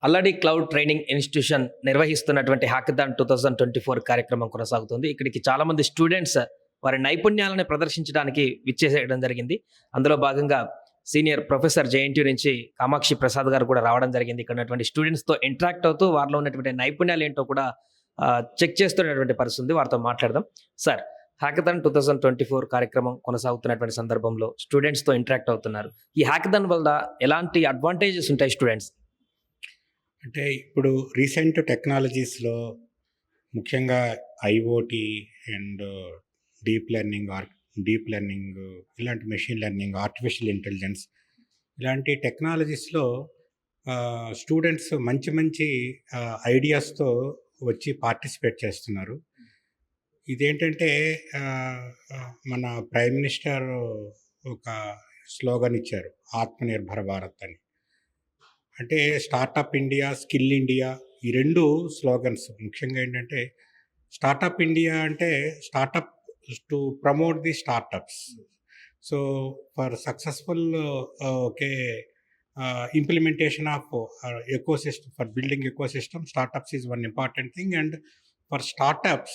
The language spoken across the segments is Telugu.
అల్లడి క్లౌడ్ ట్రైనింగ్ ఇన్స్టిట్యూషన్ నిర్వహిస్తున్నటువంటి హ్యాకథాన్ 2024 కార్యక్రమం కొనసాగుతుంది. ఇక్కడికి చాలామంది స్టూడెంట్స్ వారి నైపుణ్యాలను ప్రదర్శించడానికి విచ్చేసేయడం జరిగింది. అందులో భాగంగా సీనియర్ ప్రొఫెసర్ జేఎన్‌టీయూ నుంచి కామాక్షి ప్రసాద్ గారు కూడా రావడం జరిగింది. ఇక్కడ ఉన్నటువంటి స్టూడెంట్స్‌తో ఇంటరాక్ట్ అవుతూ వారిలో ఉన్నటువంటి నైపుణ్యాలు ఏంటో కూడా చెక్ చేస్తున్నటువంటి పరిస్థితి ఉంది. వారితో మాట్లాడదాం. సార్, హ్యాకథాన్ 2024 కార్యక్రమం కొనసాగుతున్నటువంటి సందర్భంలో స్టూడెంట్స్‌తో ఇంటరాక్ట్ అవుతున్నారు. ఈ హ్యాకథాన్ వల్ల ఎలాంటి అడ్వాంటేజెస్ ఉంటాయి స్టూడెంట్స్? అంటే ఇప్పుడు రీసెంట్ టెక్నాలజీస్‌లో ముఖ్యంగా ఐఓటీ అండ్ డీప్ లెర్నింగ్ ఇలాంటి మెషిన్ లెర్నింగ్, ఆర్టిఫిషియల్ ఇంటెలిజెన్స్ ఇలాంటి టెక్నాలజీస్‌లో స్టూడెంట్స్ మంచి మంచి ఐడియాస్‌తో వచ్చి పార్టిసిపేట్ చేస్తున్నారు. ఇదేంటంటే మన ప్రైమ్ మినిస్టర్ ఒక స్లోగన్ ఇచ్చారు, ఆత్మనిర్భర భారత్ అని. అంటే స్టార్టప్ ఇండియా, స్కిల్ ఇండియా ఈ రెండు స్లోగన్స్. ముఖ్యంగా ఏంటంటే స్టార్టప్ ఇండియా అంటే startup to promote the startups. So for successful okay implementation of ecosystem, for building ecosystem, startups is one important thing. And for startups,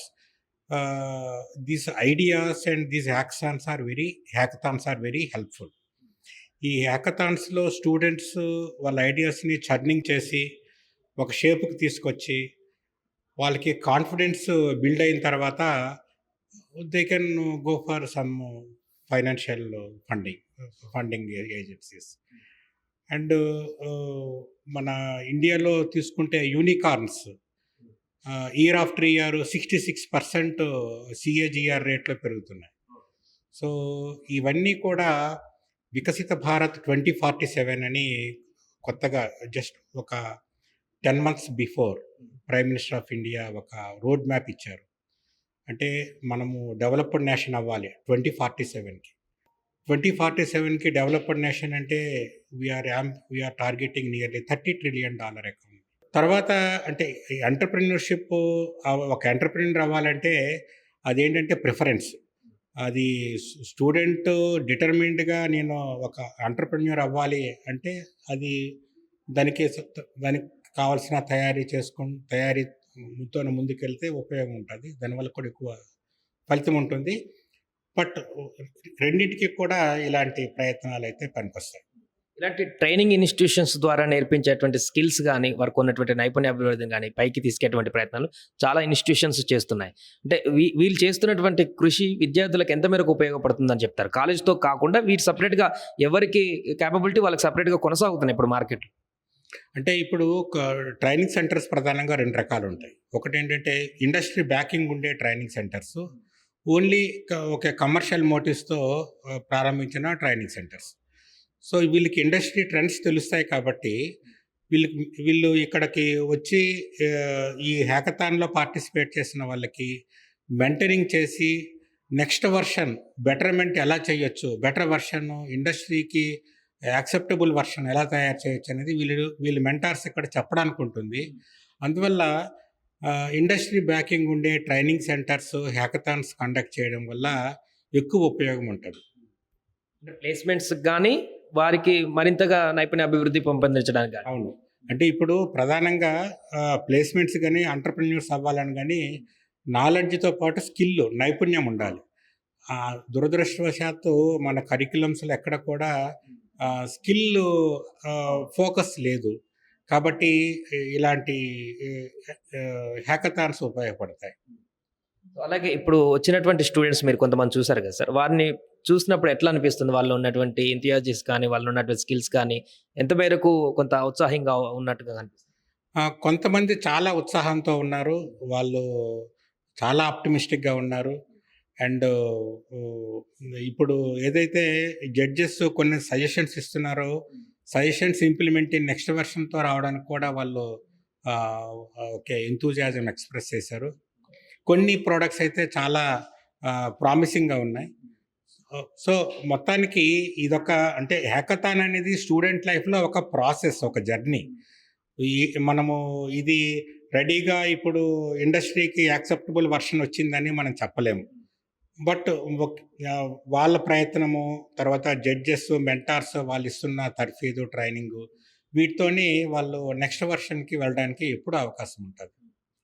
these ideas and these hackathons are very helpful. ఈ హ్యాకథాన్స్లో స్టూడెంట్స్ వాళ్ళ ఐడియాస్ని చర్నింగ్ చేసి ఒక షేప్కి తీసుకొచ్చి వాళ్ళకి కాన్ఫిడెన్స్ బిల్డ్ అయిన తర్వాత they can go for some financial funding agencies. And మన ఇండియాలో తీసుకుంటే unicorns year after year 66% CAGR రేట్లో పెరుగుతున్నాయి. సో ఇవన్నీ కూడా వికసిత భారత్ 2047 అని కొత్తగా జస్ట్ ఒక 10 months before prime minister of India ఒక రోడ్ మ్యాప్ ఇచ్చారు. అంటే మనము డెవలప్డ్ నేషన్ అవ్వాలి 2047కి. 2047కి డెవలప్డ్ నేషన్ అంటే we are targeting nearly $30 trillion economy. తర్వాత అంటే ఎంటర్‌ప్రెన్యూర్‌షిప్, ఒక ఎంటర్‌ప్రెన్యూర్ అవ్వాలంటే అదేంటంటే ప్రిఫరెన్స్. అది స్టూడెంట్ డిటర్మిన్డ్గా నేను ఒక ఎంటర్‌ప్రెన్యూర్ అవ్వాలి అంటే అది దానికి కావాల్సిన తయారీతో ముందుకెళ్తే ఉపయోగం ఉంటుంది. దానివల్ల కూడా ఎక్కువ ఫలితం ఉంటుంది. బట్ రెండింటికి కూడా ఇలాంటి ప్రయత్నాలు అయితే పనికొస్తాయి. ఇలాంటి ట్రైనింగ్ ఇన్స్టిట్యూషన్స్ ద్వారా నేర్పించేటువంటి స్కిల్స్ కానీ, వారికి ఉన్నటువంటి నైపుణ్యాభివృద్ధిని కానీ పైకి తీసుకెటువంటి ప్రయత్నాలు చాలా ఇన్స్టిట్యూషన్స్ చేస్తున్నాయి. అంటే వీళ్ళు చేస్తున్నటువంటి కృషి విద్యార్థులకు ఎంత మేరకు ఉపయోగపడుతుందని చెప్తారు? కాలేజ్తో కాకుండా వీటి సపరేట్గా ఎవరికి క్యాపబిలిటీ వాళ్ళకి సపరేట్గా కొనసాగుతున్నాయి ఇప్పుడు మార్కెట్లో. అంటే ఇప్పుడు ట్రైనింగ్ సెంటర్స్ ప్రధానంగా 2 రకాలు ఉంటాయి. ఒకటి ఏంటంటే ఇండస్ట్రీ బ్యాకింగ్ ఉండే ట్రైనింగ్ సెంటర్స్, ఓన్లీ ఒక కమర్షియల్ మోటివ్స్తో ప్రారంభించిన ట్రైనింగ్ సెంటర్స్. సో వీళ్ళకి ఇండస్ట్రీ ట్రెండ్స్ తెలుస్తాయి కాబట్టి వీళ్ళు ఇక్కడికి వచ్చి ఈ హ్యాకథాన్లో పార్టిసిపేట్ చేసిన వాళ్ళకి మెంటరింగ్ చేసి నెక్స్ట్ వర్షన్ బెటర్మెంట్ ఎలా చేయొచ్చు, బెటర్ వర్షన్, ఇండస్ట్రీకి యాక్సెప్టబుల్ వర్షన్ ఎలా తయారు చేయొచ్చు అనేది వీళ్ళు మెంటార్స్ ఇక్కడ చెప్పడానికి ఉంటుంది. అందువల్ల ఇండస్ట్రీ బ్యాకింగ్ ఉండే ట్రైనింగ్ సెంటర్స్ హ్యాకథాన్స్ కండక్ట్ చేయడం వల్ల ఎక్కువ ఉపయోగం ఉంటుంది. అంటే ప్లేస్మెంట్స్ కానీ వారికి మరింతగా నైపుణ్య అభివృద్ధి పెంపొందించడానికి. అవును. అంటే ఇప్పుడు ప్రధానంగా ప్లేస్మెంట్స్ కానీ ఎంటర్‌ప్రెన్యూర్స్ అవ్వాలని కానీ నాలెడ్జ్తో పాటు స్కిల్, నైపుణ్యం ఉండాలి. దురదృష్టవశాత్తు మన కరిక్యులమ్స్లో ఎక్కడ కూడా స్కిల్ ఫోకస్ లేదు. కాబట్టి ఇలాంటి హ్యాకథాన్స్ ఉపయోగపడతాయి. అలాగే ఇప్పుడు వచ్చినటువంటి స్టూడెంట్స్ మీరు కొంతమంది చూసారు కదా సార్, వారిని చూసినప్పుడు ఎట్లా అనిపిస్తుంది? వాళ్ళు ఉన్నటువంటి ఎంథూసియాజం కానీ, వాళ్ళు ఉన్నటువంటి స్కిల్స్ కానీ ఎంత మేరకు కొంత ఉత్సాహంగా ఉన్నట్టుగా కనిపిస్తుంది? కొంతమంది చాలా ఉత్సాహంతో ఉన్నారు, వాళ్ళు చాలా ఆప్టిమిస్టిక్గా ఉన్నారు. అండ్ ఇప్పుడు ఏదైతే జడ్జెస్ కొన్ని సజెషన్స్ ఇస్తున్నారో, సజెషన్స్ ఇంప్లిమెంట్ నెక్స్ట్ వెర్షన్తో రావడానికి కూడా వాళ్ళు ఓకే ఎంథూసియాజం ఎక్స్ప్రెస్ చేశారు. కొన్ని ప్రోడక్ట్స్ అయితే చాలా ప్రామిసింగ్గా ఉన్నాయి. సో మొత్తానికి ఇదొక అంటే హ్యాకథాన్ అనేది స్టూడెంట్ లైఫ్లో ఒక ప్రాసెస్, ఒక జర్నీ. మనము ఇది రెడీగా ఇప్పుడు ఇండస్ట్రీకి యాక్సెప్టబుల్ వర్షన్ వచ్చిందని మనం చెప్పలేము. బట్ వాళ్ళ ప్రయత్నము, తర్వాత జడ్జెస్, మెంటార్స్ వాళ్ళు ఇస్తున్న తర్ఫీదు, ట్రైనింగు, వీటితోని వాళ్ళు నెక్స్ట్ వర్షన్‌కి వెళ్ళడానికి ఎప్పుడూ అవకాశం ఉంటది.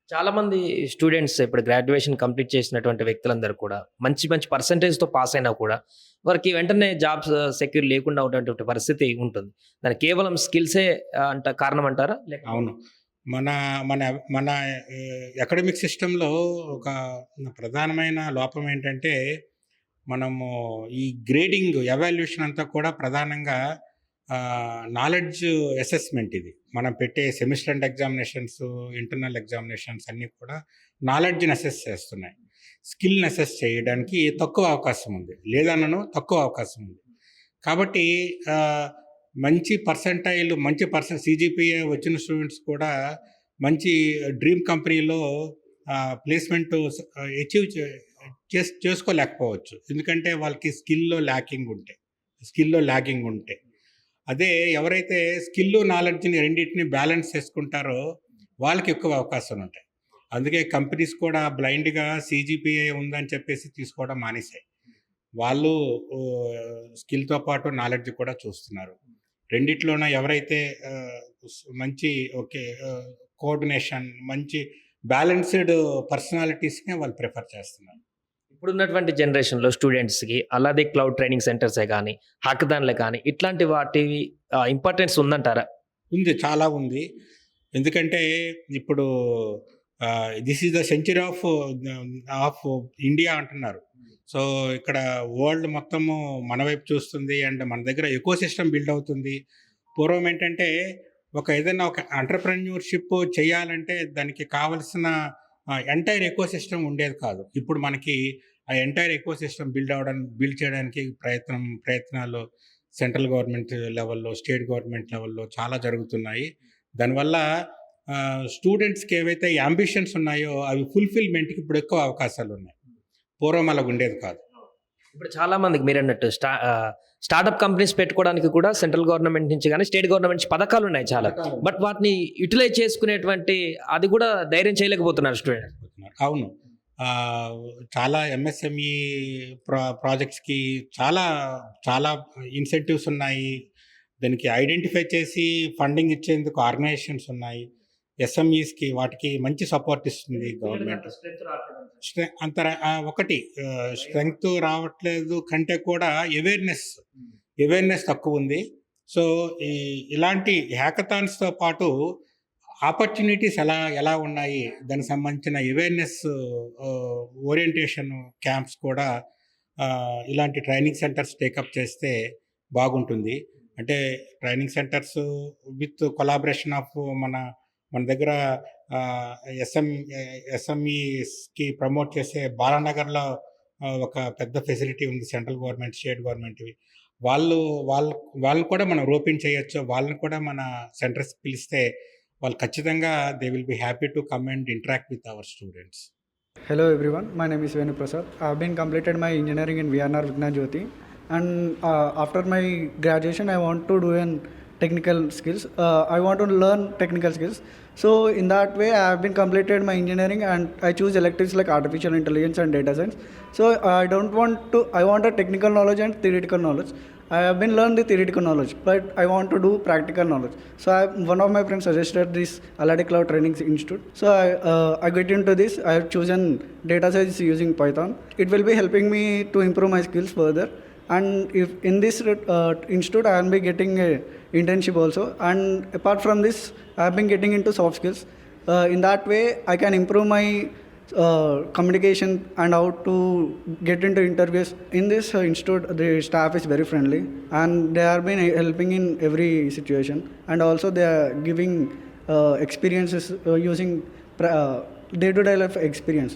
చాలామంది స్టూడెంట్స్ ఇప్పుడు గ్రాడ్యుయేషన్ కంప్లీట్ చేసినటువంటి వ్యక్తులందరూ కూడా మంచి మంచి పర్సెంటేజ్‌తో పాస్ అయినా కూడా వారికి వెంటనే జాబ్స్ సెక్యూర్ లేకుండా ఉన్నటువంటి పరిస్థితి ఉంటుంది. దానికి కేవలం స్కిల్సే కారణం అంటారా? అవును. మన మన మన అకాడమిక్ సిస్టమ్‌లో ఒక ప్రధానమైన లోపం ఏంటంటే, మనము ఈ గ్రేడింగ్, ఎవాల్యుయేషన్ అంతా కూడా ప్రధానంగా నాలెడ్జ్ అసెస్మెంట్ ఇది. మనం పెట్టే semester end examinations, internal examinations అన్నీ కూడా నాలెడ్జ్‌ని అసెస్ చేస్తున్నాయి. స్కిల్‌ని అసెస్ చేయడానికి తక్కువ అవకాశం ఉంది. లేదనను తక్కువ అవకాశం ఉంది. కాబట్టి మంచి సీజీపీఏ వచ్చిన స్టూడెంట్స్ కూడా మంచి డ్రీమ్ కంపెనీలో ప్లేస్‌మెంట్ అచీవ్ చేసుకోలేకపోవచ్చు. ఎందుకంటే వాళ్ళకి స్కిల్‌లో ల్యాగింగ్ ఉంటే. అదే ఎవరైతే స్కిల్, నాలెడ్జ్‌ని రెండిటిని బ్యాలెన్స్ చేసుకుంటారో వాళ్ళకి ఎక్కువ అవకాశాలు ఉంటాయి. అందుకే కంపెనీస్ కూడా బ్లైండ్‌గా సీజీపీఏ ఉందని చెప్పేసి తీసుకోవడం మానేశాయి. వాళ్ళు స్కిల్‌తో పాటు నాలెడ్జ్ కూడా చూస్తున్నారు. రెండిట్లోన ఎవరైతే మంచి కోఆర్డినేషన్, మంచి బ్యాలెన్స్డ్ పర్సనాలిటీస్‌నే వాళ్ళు ప్రిఫర్ చేస్తున్నారు. ఇప్పుడున్నటువంటి జనరేషన్‌లో స్టూడెంట్స్‌కి అల్లాది క్లౌడ్ ట్రైనింగ్ సెంటర్సే గానీ, హాకథాన్‌లే కానీ ఇట్లాంటి వాటివి ఇంపార్టెన్స్ ఉందంటారా? ఉంది. చాలా ఉంది. ఎందుకంటే ఇప్పుడు this is the century of India అంటున్నారు. సో, ఇక్కడ వరల్డ్ మొత్తము మన వైపు చూస్తుంది. అండ్ మన దగ్గర ఎకోసిస్టమ్ బిల్డ్ అవుతుంది. పూర్వం ఏంటంటే ఏదైనా ఒక ఎంటర్‌ప్రెన్యూర్‌షిప్ చేయాలంటే దానికి కావాల్సిన ఎంటైర్ ఎకోసిస్టమ్ ఉండేది కాదు. ఇప్పుడు మనకి ఆ ఎంటైర్ ఎకోసిస్టమ్ బిల్డ్ చేయడానికి ప్రయత్నాలు సెంట్రల్ గవర్నమెంట్ లెవెల్‌లో, స్టేట్ గవర్నమెంట్ లెవెల్‌లో చాలా జరుగుతున్నాయి. దానివల్ల స్టూడెంట్స్‌కి ఏవైతే యాంబిషన్స్ ఉన్నాయో అవి ఫుల్‌ఫిల్‌మెంట్‌కి ఇప్పుడు ఎక్కువ అవకాశాలు ఉన్నాయి. పూర్వం అలాగ ఉండేది కాదు. ఇప్పుడు చాలా మందికి మీరన్నట్టు స్టార్టప్ కంపెనీస్ పెట్టుకోవడానికి కూడా సెంట్రల్ గవర్నమెంట్ నుంచి గానీ, స్టేట్ గవర్నమెంట్ నుంచి పథకాలున్నాయి చాలా. బట్ వాటిని యుటిలైజ్ చేసుకునేటువంటి అది కూడా ధైర్యం చేయలేకపోతున్నారు స్టూడెంట్స్. అవును. చాలా ఎంఎస్ఎంఈ ప్రాజెక్ట్స్‌కి చాలా చాలా ఇన్సెంటివ్స్ ఉన్నాయి. దానికి ఐడెంటిఫై చేసి ఫండింగ్ ఇచ్చేందుకు ఆర్గనైజేషన్స్ ఉన్నాయి. ఎస్ఎంఈస్‌కి వాటికి మంచి సపోర్ట్ ఇస్తుంది గవర్నమెంట్. ఒకటి స్ట్రెంగ్త్ రావట్లేదు కంటే కూడా అవేర్నెస్ తక్కువ ఉంది. సో, ఇలాంటి హ్యాకథాన్స్‌తో పాటు ఆపర్చునిటీస్ ఎలా ఉన్నాయి, దానికి సంబంధించిన అవేర్నెస్ ఓరియంటేషన్ క్యాంప్స్ కూడా ఇలాంటి ట్రైనింగ్ సెంటర్స్ టేకప్ చేస్తే బాగుంటుంది. అంటే training centres with collaboration of మన దగ్గర ఎస్ఎంఈస్‌కి ప్రమోట్ చేసే బాలానగర్‌లో ఒక పెద్ద ఫెసిలిటీ ఉంది. సెంట్రల్ గవర్నమెంట్, స్టేట్ గవర్నమెంట్‌వి. వాళ్ళని కూడా మనం రోపిన్ చేయొచ్చు. వాళ్ళని కూడా మన సెంటర్స్‌కి పిలిస్తే వాళ్ళు ఖచ్చితంగా they will be happy to come and interact with our students. Hello everyone, my name is Venu Prasad. I have been completed my engineering in VNR Vignan Jyoti, and after my graduation I want to do an technical skills. I want to learn technical skills. So in that way I have been completed my engineering and I choose electives like artificial intelligence and data science. So I want a technical knowledge and theoretical knowledge. I have been learned the theoretical knowledge, but I want to do practical knowledge. So one of my friends suggested this Aladi Cloud Training Institute. So I get into this. I have chosen data science using Python. It will be helping me to improve my skills further. And if in this institute I will be getting a internship also. And apart from this, I have been getting into soft skills. In that way, I can improve my communication and how to get into interviews. In this institute, the staff is very friendly and they have been helping in every situation, and also they are giving experiences using day-to-day life experience.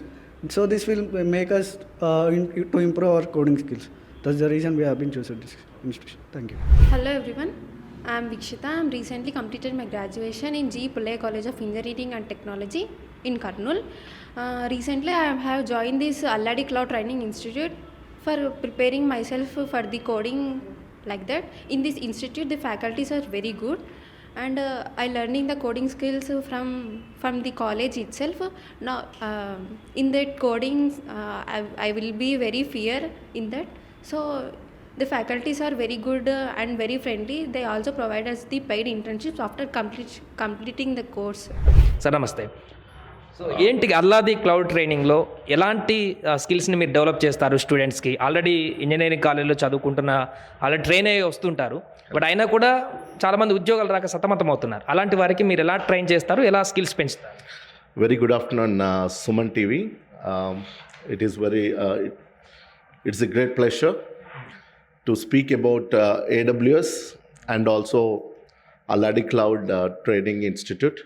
So this will make us to improve our coding skills. That's the reason we have been chosen this institution. Thank you. Hello everyone, I am Vikshita. I am recently completed my graduation in G. Pullai College of Engineering and Technology in Kurnool. Recently I have joined this Alladi Cloud Training Institute for preparing myself for the coding like that. In this institute the faculties are very good, and I learning the coding skills from the college itself. Now in that coding I will be very fear in that. So The faculties are very good and very friendly. They also provide us the paid internships after completing the course. Sir నమస్తే. సో ఏంటి అల్లాది క్లౌడ్ ట్రైనింగ్లో ఎలాంటి స్కిల్స్ని మీరు డెవలప్ చేస్తారు స్టూడెంట్స్కి? ఆల్రెడీ ఇంజనీరింగ్ కాలేజ్లో చదువుకుంటున్న ఆల్రెడీ ట్రైన్ అయ్యి వస్తుంటారు, బట్ అయినా కూడా చాలామంది ఉద్యోగాలు రాక సతమతం అవుతున్నారు. అలాంటి వారికి మీరు ఎలా ట్రైన్ చేస్తారు, ఎలా స్కిల్స్ పెంచుతారు? Very good afternoon, Suman TV. It is it's a great pleasure to speak about AWS and also Alladi Cloud Training Institute.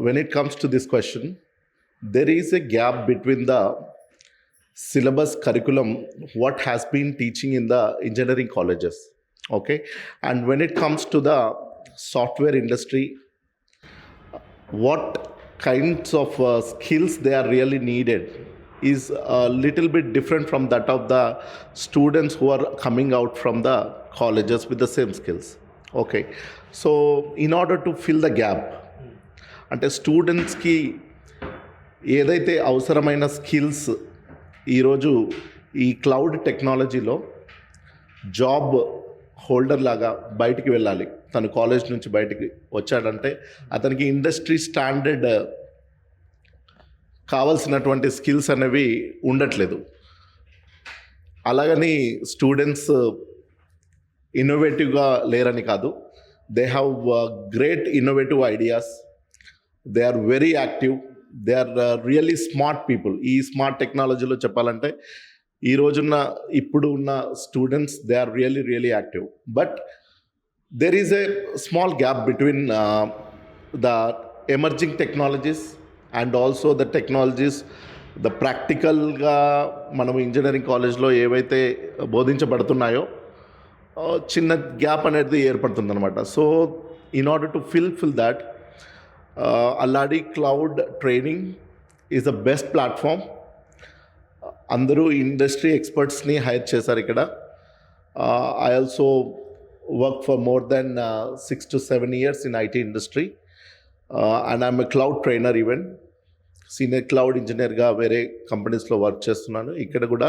When it comes to this question, there is a gap between the syllabus curriculum, what has been teaching in the engineering colleges, okay? And when it comes to the software industry, what kinds of skills they are really needed is a little bit different from that of the students who are coming out from the colleges with the same skills. Okay, so in order to fill the gap, అంటే స్టూడెంట్స్కి ఏదైతే అవసరమైన స్కిల్స్ ఈరోజు ఈ క్లౌడ్ టెక్నాలజీలో జాబ్ హోల్డర్ లాగా బయటికి వెళ్ళాలి, తను కాలేజ్ నుంచి బయటికి వచ్చాడంటే అతనికి ఇండస్ట్రీ స్టాండర్డ్ కావాల్సినటువంటి స్కిల్స్ అనేవి ఉండట్లేదు. అలాగని స్టూడెంట్స్ ఇన్నోవేటివ్గా లేరని కాదు. They have great innovative ideas, they are very active, they are really smart people. ఈ స్మార్ట్ టెక్నాలజీలో చెప్పాలంటే ఈ రోజున్న ఇప్పుడు ఉన్న students they are really active. But there is a small gap between the emerging technologies and also the technologies, the ప్రాక్టికల్గా మనం ఇంజనీరింగ్ కాలేజ్లో ఏవైతే బోధించబడుతున్నాయో చిన్న గ్యాప్ అనేది ఏర్పడుతుందన్నమాట. So in order to fill that, Alladi cloud training is the best platform. అందరూ ఇండస్ట్రీ ఎక్స్పర్ట్స్ని హైర్ చేశారు ఇక్కడ. I also worked for more than 6 to 7 years in IT industry, and I'm a cloud trainer, even senior cloud engineer ga vere companies lo work chestunnanu, ikkada kuda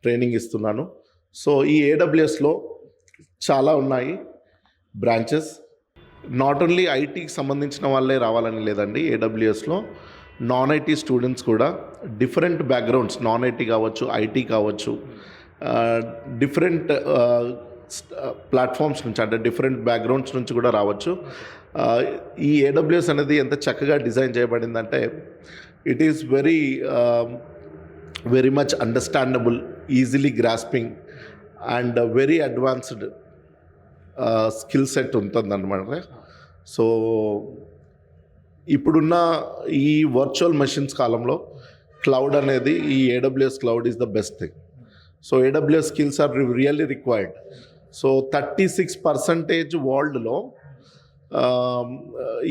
training istunanu. So ee AWS lo chaala unnayi branches. Not only IT ki sambandhinchina valle ravalani ledandi, AWS lo non IT students కూడా డిఫరెంట్ బ్యాక్గ్రౌండ్స్, నాన్ ఐటీ కావచ్చు, ఐటీ కావచ్చు, డిఫరెంట్ ప్లాట్ఫామ్స్ నుంచి, అంటే డిఫరెంట్ బ్యాక్గ్రౌండ్స్ నుంచి కూడా రావచ్చు. ఈ ఏడబ్ల్యూఎస్ అనేది ఎంత చక్కగా డిజైన్ చేయబడిందంటే it is very much understandable, easily grasping and very advanced skill set ఉంటుందన్నమాట. సో ఇప్పుడున్న ఈ వర్చువల్ మెషిన్స్ కాలంలో క్లౌడ్ అనేది, ఈ AWS cloud is the best thing. So AWS skills are really required. So 36% వరల్డ్లో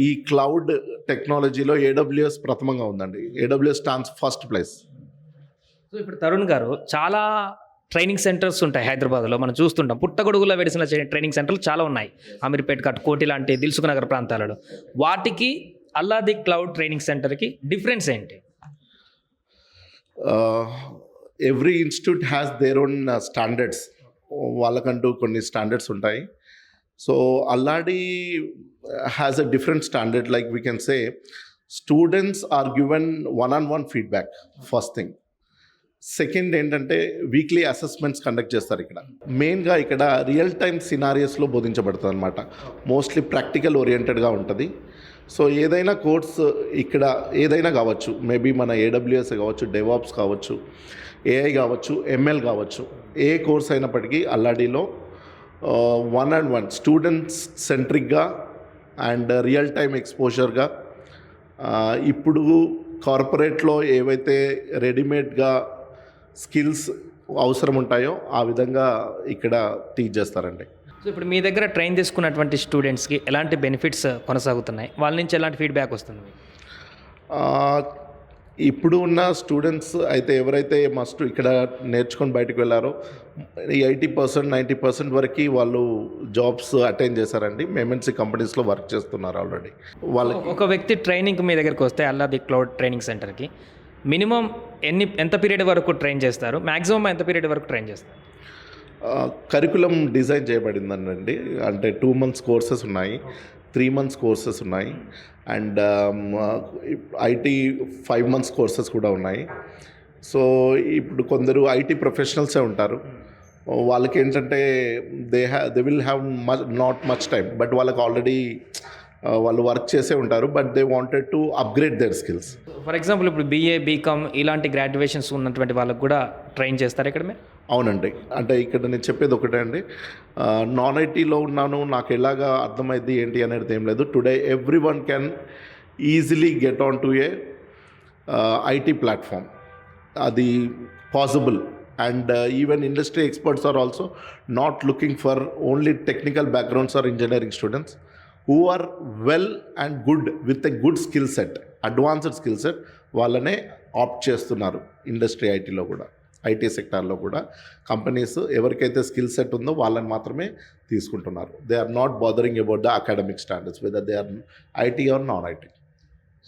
ఈ క్లౌడ్ టెక్నాలజీలో ఏడబ్ల్యూఎస్ ప్రథమంగా ఉందండి. AWS stands first place. So ఇప్పుడు తరుణ్ గారు, చాలా ట్రైనింగ్ సెంటర్స్ ఉంటాయి హైదరాబాద్లో, మనం చూస్తుంటాం. పుట్టగొడుగులో వెడిసిన ట్రైనింగ్ సెంటర్లు చాలా ఉన్నాయి, అమీర్పేట్, కట్కోటి లాంటి దిల్సుఖ్ నగర్ ప్రాంతాలలో. వాటికి అల్లాది క్లౌడ్ ట్రైనింగ్ సెంటర్కి డిఫరెన్స్ ఏంటి? Every institute has their own standards. వాళ్ళకంటూ కొన్ని స్టాండర్డ్స్ ఉంటాయి. So Alladi has a different standard. Like we can say students are given one feedback, first thing. Second ఏంటంటే వీక్లీ అసెస్మెంట్స్ కండక్ట్ చేస్తారు ఇక్కడ. మెయిన్గా ఇక్కడ రియల్ టైమ్ సినారియోస్లో బోధించబడుతుంది అనమాట. మోస్ట్లీ ప్రాక్టికల్ ఓరియంటెడ్గా ఉంటుంది. సో ఏదైనా కోర్స్ ఇక్కడ ఏదైనా కావచ్చు, మేబీ మన ఏడబ్ల్యూఎస్ కావచ్చు, డెవాప్స్ కావచ్చు, ఏఐ కావచ్చు, ఎంఎల్ కావచ్చు, ఏ కోర్స్ అయినప్పటికీ అల్లాడిలో 1-on-1 స్టూడెంట్స్ సెంట్రిక్గా అండ్ రియల్ టైమ్ ఎక్స్పోజర్గా, ఇప్పుడు కార్పొరేట్లో ఏవైతే రెడీమేడ్గా స్కిల్స్ అవసరం ఉంటాయో ఆ విధంగా ఇక్కడ టీచ్ చేస్తారండి. సో ఇప్పుడు మీ దగ్గర ట్రైన్ తీసుకున్నటువంటి స్టూడెంట్స్కి ఎలాంటి బెనిఫిట్స్ కొనసాగుతున్నాయి, వాళ్ళ నుంచి ఎలాంటి ఫీడ్బ్యాక్ వస్తుంది? ఇప్పుడు ఉన్న స్టూడెంట్స్ అయితే ఎవరైతే మస్ట్ ఇక్కడ నేర్చుకొని బయటకు వెళ్ళారో 80%, 90% వరకు వాళ్ళు జాబ్స్ అటెండ్ చేశారండి. ఎంఎన్సీ కంపెనీస్లో వర్క్ చేస్తున్నారు ఆల్రెడీ. వాళ్ళకి ఒక వ్యక్తి ట్రైనింగ్ మీ దగ్గరికి వస్తే అల్లాది క్లౌడ్ ట్రైనింగ్ సెంటర్కి, మినిమం ఎంత పీరియడ్ వరకు ట్రైన్ చేస్తారు, మ్యాక్సిమం ఎంత పీరియడ్ వరకు ట్రైన్ చేస్తారు? కరికులం డిజైన్ చేయబడిందండి. అంటే 2 months కోర్సెస్ ఉన్నాయి, 3 months కోర్సెస్ ఉన్నాయి, అండ్ ఐటీ 5 months కోర్సెస్ కూడా ఉన్నాయి. సో ఇప్పుడు కొందరు ఐటీ ప్రొఫెషనల్సే ఉంటారు, వాళ్ళకి ఏంటంటే they will have not much time, but వాళ్ళకి ఆల్రెడీ వాళ్ళు వర్క్ చేసే ఉంటారు, but they wanted to upgrade their skills. For example ఇప్పుడు బీఏ బీకామ్ ఇలాంటి గ్రాడ్యుయేషన్స్ ఉన్నటువంటి వాళ్ళకు కూడా ట్రైన్ చేస్తారు ఇక్కడ మీరు? అవునండి. అంటే ఇక్కడ నేను చెప్పేది ఒకటే అండి, నాన్ ఐటీలో ఉన్నాను, నాకు ఎలాగా అర్థమైంది ఏంటి అనేది ఏం లేదు. Today every one can easily get on to A IT platform. అది possible. And even industry experts are also not looking for only technical backgrounds or engineering students who are well and good with a good skill set, advanced skill set, వాళ్ళనే ఆప్ట్ చేస్తున్నారు ఇండస్ట్రీ ఐటీలో కూడా, ఐటీ సెక్టార్లో కూడా. కంపెనీస్ ఎవరికైతే స్కిల్ సెట్ ఉందో వాళ్ళని మాత్రమే తీసుకుంటున్నారు. They are not bothering about the academic standards whether they are IT or non IT.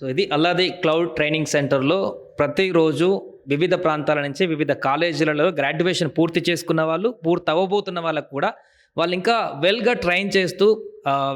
So ఇది అల్లాది క్లౌడ్ ట్రైనింగ్ సెంటర్లో ప్రతిరోజు వివిధ ప్రాంతాల నుంచి వివిధ కాలేజీలలో గ్రాడ్యుయేషన్ పూర్తి చేసుకున్న వాళ్ళు, పూర్తి అవ్వబోతున్న వాళ్ళకు కూడా వాళ్ళు ఇంకా వెల్గా ట్రైన్ చేస్తూ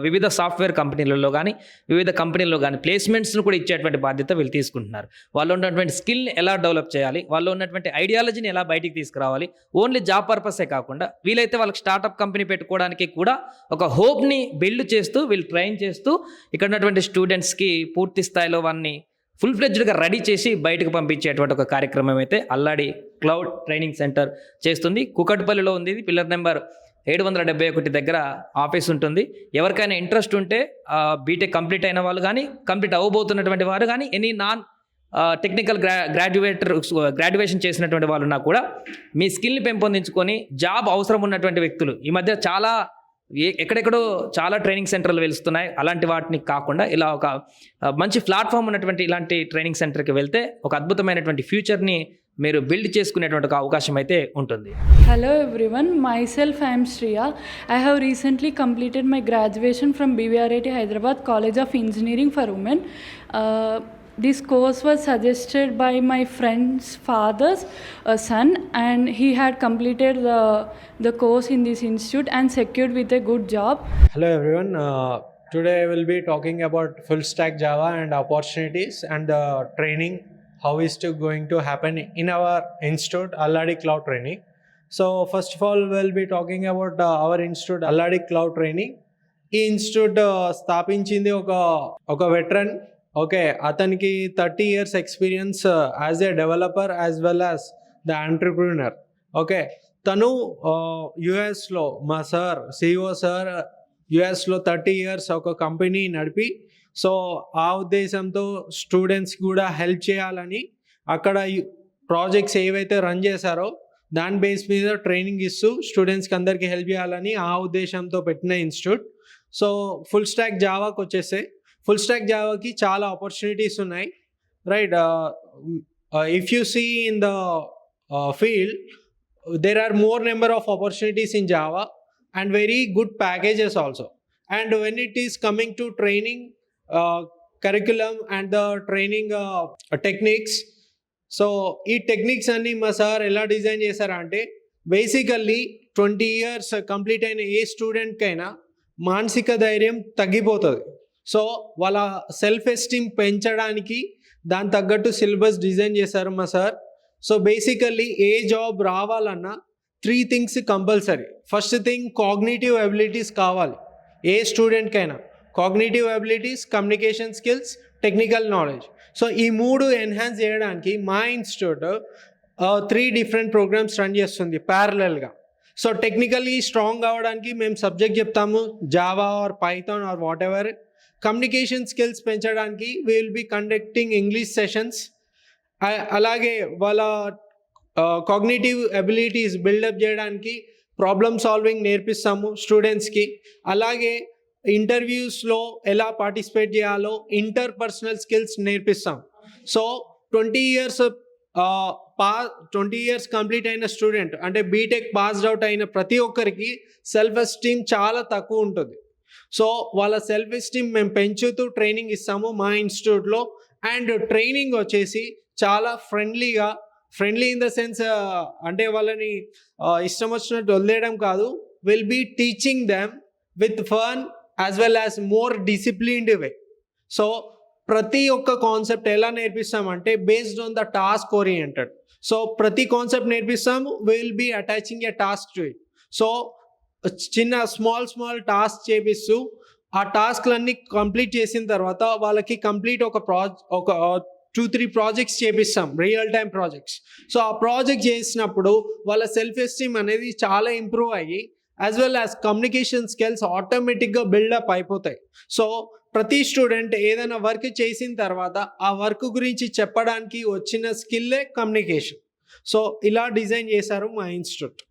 వివిధ సాఫ్ట్వేర్ కంపెనీలలో కానీ వివిధ కంపెనీల్లో కానీ ప్లేస్మెంట్స్ను కూడా ఇచ్చేటువంటి బాధ్యత వీళ్ళు తీసుకుంటున్నారు. వాళ్ళు ఉన్నటువంటి స్కిల్ని ఎలా డెవలప్ చేయాలి, వాళ్ళు ఉన్నటువంటి ఐడియాలజీని ఎలా బయటికి తీసుకురావాలి, ఓన్లీ జాబ్ పర్పసే కాకుండా వీలైతే వాళ్ళకి స్టార్టప్ కంపెనీ పెట్టుకోవడానికి కూడా ఒక హోప్ని బిల్డ్ చేస్తూ వీళ్ళు ట్రైన్ చేస్తూ ఇక్కడ ఉన్నటువంటి స్టూడెంట్స్కి పూర్తి స్థాయిలో వారిని ఫుల్ ఫ్లెడ్జ్డ్గా రెడీ చేసి బయటకు పంపించేటువంటి ఒక కార్యక్రమం అయితే అల్లాడి క్లౌడ్ ట్రైనింగ్ సెంటర్ చేస్తుంది. కుకట్పల్లిలో ఉంది. ఇది పిల్లర్ నెంబర్ 771 దగ్గర ఆఫీస్ ఉంటుంది. ఎవరికైనా ఇంట్రెస్ట్ ఉంటే బీటెక్ కంప్లీట్ అయిన వాళ్ళు కానీ, కంప్లీట్ అవ్వబోతున్నటువంటి వారు కానీ, ఎనీ నాన్ టెక్నికల్ గ్రాడ్యుయేషన్ చేసినటువంటి వాళ్ళు ఉన్నా కూడా మీ స్కిల్ని పెంపొందించుకొని జాబ్ అవసరం ఉన్నటువంటి వ్యక్తులు ఈ మధ్య చాలా ఎక్కడెక్కడో చాలా ట్రైనింగ్ సెంటర్లు వెలుస్తున్నాయి. అలాంటి వాటిని కాకుండా ఇలా ఒక మంచి ప్లాట్ఫామ్ ఉన్నటువంటి ఇలాంటి ట్రైనింగ్ సెంటర్కి వెళ్తే ఒక అద్భుతమైనటువంటి ఫ్యూచర్ని మీరు బిల్డ్ చేసుకునేటువంటి ఒక అవకాశం అయితే ఉంటుంది. Hello everyone, myself I am Shriya. I have recently completed my graduation from BVRIT Hyderabad College of Engineering for Women. This course was suggested by my friend's father's son, and he had completed the course in this institute and secured with a good job. Hello everyone. Today I will be talking about full stack Java and opportunities and the training, how is it going to happen in our institute Alladi Cloud Training. So first of all we'll be talking about our institute Alladi Cloud Training. ఈ ఇన్స్టిట్యూట్ స్థాపించింది ఒక వెటరన్. ఓకే, అతనికి 30 years experience as a developer as well as the entrepreneur. Okay, తను యుఎస్లో మా సార్ సిఇఓ సార్ యుఎస్లో 30 years ఒక కంపెనీ నడిపి, సో ఆ ఉద్దేశంతో స్టూడెంట్స్కి కూడా హెల్ప్ చేయాలని అక్కడ ప్రాజెక్ట్స్ ఏవైతే రన్ చేశారో దాని బేస్ మీద ట్రైనింగ్ ఇస్తూ స్టూడెంట్స్కి అందరికీ హెల్ప్ చేయాలని ఆ ఉద్దేశంతో పెట్టిన ఇన్స్టిట్యూట్. సో ఫుల్ స్టాక్ జావాకి వచ్చేస్తే ఫుల్ స్టాక్ జావాకి చాలా ఆపర్చునిటీస్ ఉన్నాయి, right? If you see in the field there are more number of opportunities in Java and very good packages also. And when it is coming to training curriculum and the training techniques, so ఈ టెక్నిక్స్ అన్ని మా సార్ ఎలా డిజైన్ చేశారంటే బేసికల్లీ 20 years కంప్లీట్ అయిన ఏ స్టూడెంట్కైనా మానసిక ధైర్యం తగ్గిపోతుంది. సో వాళ్ళ సెల్ఫ్ ఎస్టీమ్ పెంచడానికి దాని తగ్గట్టు సిలబస్ డిజైన్ చేశారు మా సార్. సో బేసికల్లీ ఏ జాబ్ రావాలన్నా 3 things compulsory. First thing cognitive abilities కావాలి ఏ స్టూడెంట్కైనా. Cognitive abilities, communication skills, technical knowledge. So ఈ 3 ఎన్హాన్స్ చేయడానికి మా ఇన్స్టిట్యూట్ 3 different ప్రోగ్రామ్స్ రన్ చేస్తుంది ప్యారలల్గా. సో టెక్నికల్లీ స్ట్రాంగ్ అవ్వడానికి మేము సబ్జెక్ట్ చెప్తాము, Java or Python or whatever. Communication skills పెంచడానికి we will be conducting English sessions. అలాగే వాళ్ళ కాగ్నిటివ్ ఎబిలిటీస్ బిల్డప్ చేయడానికి ప్రాబ్లమ్ సాల్వింగ్ నేర్పిస్తాము స్టూడెంట్స్కి. అలాగే ఇంటర్వ్యూస్లో ఎలా పార్టిసిపేట్ చేయాలో ఇంటర్పర్సనల్ స్కిల్స్ నేర్పిస్తాం. సో 20 years కంప్లీట్ అయిన స్టూడెంట్ అంటే బీటెక్ పాస్డ్ అవుట్ అయిన ప్రతి ఒక్కరికి సెల్ఫ్ ఎస్టీమ్ చాలా తక్కువ ఉంటుంది. సో వాళ్ళ సెల్ఫ్ ఎస్టీమ్ మేము పెంచుతూ ట్రైనింగ్ ఇస్తాము మా ఇన్స్టిట్యూట్లో. అండ్ ట్రైనింగ్ వచ్చేసి చాలా ఫ్రెండ్లీ ఇన్ ద సెన్స్ అంటే వాళ్ళని ఇష్టం వచ్చినట్టు వదిలేయడం కాదు, will be teaching them with fun as well as more disciplined way. So ప్రతి ఒక్క కాన్సెప్ట్ ఎలా నేర్పిస్తామంటే based on the task oriented. So ప్రతి కాన్సెప్ట్ నేర్పిస్తాము, will be attaching a task to it. So చిన్న స్మాల్ టాస్క్ చేపిస్తూ ఆ టాస్క్లన్నీ కంప్లీట్ చేసిన తర్వాత వాళ్ళకి కంప్లీట్ ఒక 2-3 ప్రాజెక్ట్స్ చేపిస్తాం, రియల్ టైమ్ ప్రాజెక్ట్స్. సో ఆ ప్రాజెక్ట్ చేసినప్పుడు వాళ్ళ సెల్ఫ్ ఎస్టీమ్ అనేది చాలా ఇంప్రూవ్ అయ్యి as well as communication skills ఆటోమేటిక్గా బిల్డప్ అయిపోతాయి. సో ప్రతి స్టూడెంట్ ఏదైనా వర్క్ చేసిన తర్వాత ఆ వర్క్ గురించి చెప్పడానికి వచ్చిన స్కిల్లే కమ్యూనికేషన్. సో ఇలా డిజైన్ చేశారు మా ఇన్స్టిట్యూట్.